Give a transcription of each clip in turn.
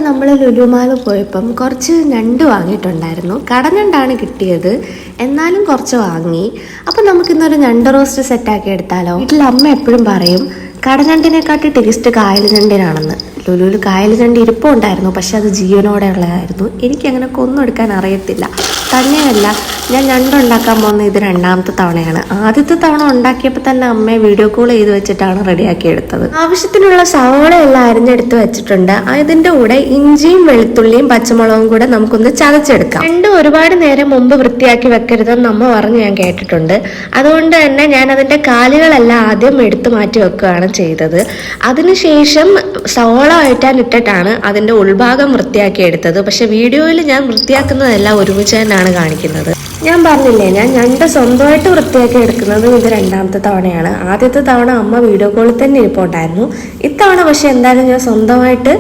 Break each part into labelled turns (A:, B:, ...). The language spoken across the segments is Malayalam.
A: അപ്പോൾ നമ്മൾ ലുലുമാൾ പോയപ്പം കുറച്ച് ഞണ്ട് വാങ്ങിയിട്ടുണ്ടായിരുന്നു. കടഞ്ഞണ്ടാണ് കിട്ടിയത്, എന്നാലും കുറച്ച് വാങ്ങി. അപ്പോൾ നമുക്കിന്നൊരു ഞണ്ട് റോസ്റ്റ് സെറ്റാക്കി എടുത്താലോ? വീട്ടിൽ അമ്മ എപ്പോഴും പറയും കടഞ്ഞണ്ടിനെക്കാട്ടി ടേസ്റ്റ് കായൽ ഞണ്ടിനാണെന്ന്. ലുലുവിൽ കായൽ ഞണ്ട് ഇരിപ്പുണ്ടായിരുന്നു, പക്ഷെ അത് ജീവനോടെ ഉള്ളതായിരുന്നു. എനിക്കങ്ങനെ കൊന്നെടുക്കാൻ അറിയത്തില്ല. തന്നെയല്ല, ഞാൻ ഞണ്ടുണ്ടാക്കാൻ പോകുന്നത് ഇത് രണ്ടാമത്തെ തവണയാണ്. ആദ്യത്തെ തവണ ഉണ്ടാക്കിയപ്പോൾ തന്നെ അമ്മയെ വീഡിയോ കോൾ ചെയ്ത് വെച്ചിട്ടാണ് റെഡിയാക്കി എടുത്തത്. ആവശ്യത്തിനുള്ള സവോള എല്ലാം അരിഞ്ഞെടുത്ത് വെച്ചിട്ടുണ്ട്. അതിൻ്റെ കൂടെ ഇഞ്ചിയും വെളുത്തുള്ളിയും പച്ചമുളകും കൂടെ നമുക്കൊന്ന് ചതച്ചെടുക്കാം. രണ്ടും ഒരുപാട് നേരം മുമ്പ് വൃത്തിയാക്കി വെക്കരുതെന്ന് അമ്മ പറഞ്ഞ് ഞാൻ കേട്ടിട്ടുണ്ട്. അതുകൊണ്ട് തന്നെ ഞാൻ അതിൻ്റെ കാലുകളെല്ലാം ആദ്യം എടുത്തു മാറ്റി വെക്കുകയാണ് ചെയ്തത്. അതിനുശേഷം സവോള വഴറ്റാൻ ഇട്ടിട്ടാണ് അതിൻ്റെ ഉൾഭാഗം വൃത്തിയാക്കി എടുത്തത്. പക്ഷെ വീഡിയോയിൽ ഞാൻ വൃത്തിയാക്കുന്നതെല്ലാം ഒരുമിച്ച് തന്നെയാണ് കാണിക്കുന്നത്. ഞാൻ പറഞ്ഞില്ലേ, ഞാൻ ഞണ്ട് സ്വന്തമായിട്ട് വൃത്തിയാക്കി എടുക്കുന്നത് ഇത് രണ്ടാമത്തെ തവണയാണ്. ആദ്യത്തെ തവണ അമ്മ വീഡിയോ കോളിൽ തന്നെ ഇരിപ്പുണ്ടായിരുന്നു. ഇത്തവണ പക്ഷെ എന്തായാലും ഞാൻ സ്വന്തമായിട്ട്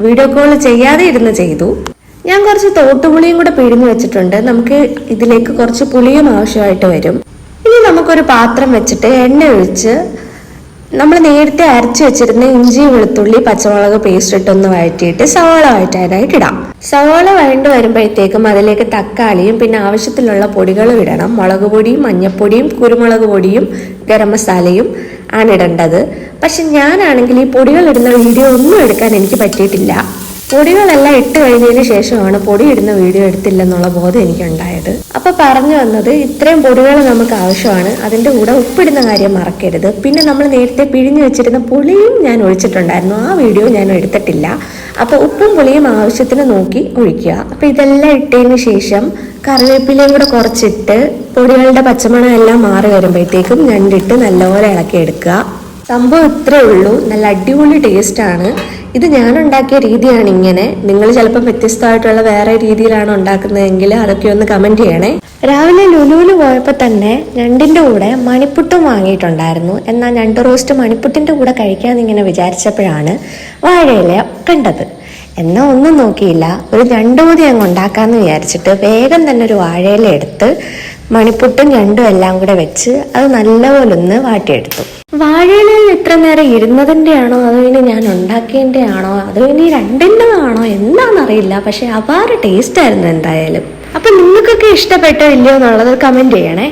A: വീഡിയോ കോൾ ചെയ്യാതെ ഇരുന്ന് ചെയ്തു. ഞാൻ കുറച്ച് തോട്ടുപുളിയും കൂടെ പിഴിഞ്ഞു വെച്ചിട്ടുണ്ട്. നമുക്ക് ഇതിലേക്ക് കുറച്ച് പുളിയും ആവശ്യമായിട്ട് വരും. ഇനി നമുക്കൊരു പാത്രം വെച്ചിട്ട് എണ്ണ ഒഴിച്ച് നമ്മൾ നേരത്തെ അരച്ച് വെച്ചിരുന്ന ഇഞ്ചി വെളുത്തുള്ളി പച്ചമുളക് പേസ്റ്റ് ഇട്ടൊന്ന് വഴറ്റിയിട്ട് സവാള വഴറ്റാനായിട്ട് ഇടാം. സവാള വഴണ്ട് വരുമ്പോഴത്തേക്കും അതിലേക്ക് തക്കാളിയും പിന്നെ ആവശ്യത്തിലുള്ള പൊടികളും ഇടണം. മുളക് പൊടിയും മഞ്ഞൾപ്പൊടിയും കുരുമുളക് പൊടിയും ഗരം മസാലയും ആണ് ഇടേണ്ടത്. പക്ഷെ ഞാനാണെങ്കിൽ ഈ പൊടികൾ ഇടുന്ന വീഡിയോ ഒന്നും എടുക്കാൻ എനിക്ക് പറ്റിയിട്ടില്ല. പൊടികളെല്ലാം ഇട്ട് കഴിഞ്ഞതിന് ശേഷമാണ് പൊടി ഇടുന്ന വീഡിയോ എടുത്തില്ലെന്നുള്ള ബോധം എനിക്കുണ്ടായത്. അപ്പോൾ പറഞ്ഞു വന്നത്, ഇത്രയും പൊടികൾ നമുക്ക് ആവശ്യമാണ്. അതിൻ്റെ കൂടെ ഉപ്പിടുന്ന കാര്യം മറക്കരുത്. പിന്നെ നമ്മൾ നേരത്തെ പിഴിഞ്ഞു വെച്ചിരുന്ന പുളിയും ഞാൻ ഒഴിച്ചിട്ടുണ്ടായിരുന്നു. ആ വീഡിയോ ഞാൻ എടുത്തിട്ടില്ല. അപ്പോൾ ഉപ്പും പുളിയും ആവശ്യത്തിന് നോക്കി ഒഴിക്കുക. അപ്പോൾ ഇതെല്ലാം ഇട്ടതിന് ശേഷം കറിവേപ്പിലയും കൂടെ കുറച്ചിട്ട് പൊടികളുടെ പച്ചമണം എല്ലാം മാറി വരുമ്പോഴത്തേക്കും ഞണ്ടിട്ട് നല്ലപോലെ ഇളക്കിയെടുക്കുക. സംഭവം ഇത്രേ ഉള്ളൂ. നല്ല അടിപൊളി ടേസ്റ്റാണ്. ഇത് ഞാൻ ഉണ്ടാക്കിയ രീതിയാണ് ഇങ്ങനെ. നിങ്ങൾ ചിലപ്പോൾ വ്യത്യസ്തമായിട്ടുള്ള വേറെ രീതിയിലാണ് ഉണ്ടാക്കുന്നതെങ്കിൽ അതൊക്കെ ഒന്ന് കമൻറ്റ് ചെയ്യണേ. രാവിലെ ലുലുവിൽ പോയപ്പോൾ തന്നെ ഞണ്ടിൻ്റെ കൂടെ മണിപ്പുട്ടും വാങ്ങിയിട്ടുണ്ടായിരുന്നു. എന്നാൽ ഞണ്ട് റോസ്റ്റ് മണിപ്പുട്ടിൻ്റെ കൂടെ കഴിക്കാമെന്നിങ്ങനെ വിചാരിച്ചപ്പോഴാണ് വാഴയില കണ്ടത്. എന്നാൽ ഒന്നും നോക്കിയില്ല, ഒരു ഞണ്ടുകൂടി അങ്ങ് ഉണ്ടാക്കാമെന്ന് വിചാരിച്ചിട്ട് വേഗം തന്നെ ഒരു വാഴയില എടുത്ത് മണിപ്പുട്ടും ഞണ്ടും എല്ലാം കൂടെ വെച്ച് അത് നല്ലപോലെ ഒന്ന് വാട്ടിയെടുത്തു. വാഴയിലയിൽ ഇത്ര നേരം ഇരുന്നതിൻ്റെ ആണോ അതോ ഇനി ഞാൻ ഉണ്ടാക്കിയതിൻ്റെ ആണോ അതോ ഇനി രണ്ടിൻ്റെതാണോ എന്താണെന്നറിയില്ല. പക്ഷെ അപാര ടേസ്റ്റ് ആയിരുന്നു എന്തായാലും. അപ്പം നിങ്ങൾക്കൊക്കെ ഇഷ്ടപ്പെട്ടോ ഇല്ലയോ എന്നുള്ളത് കമൻറ്റ് ചെയ്യണേ.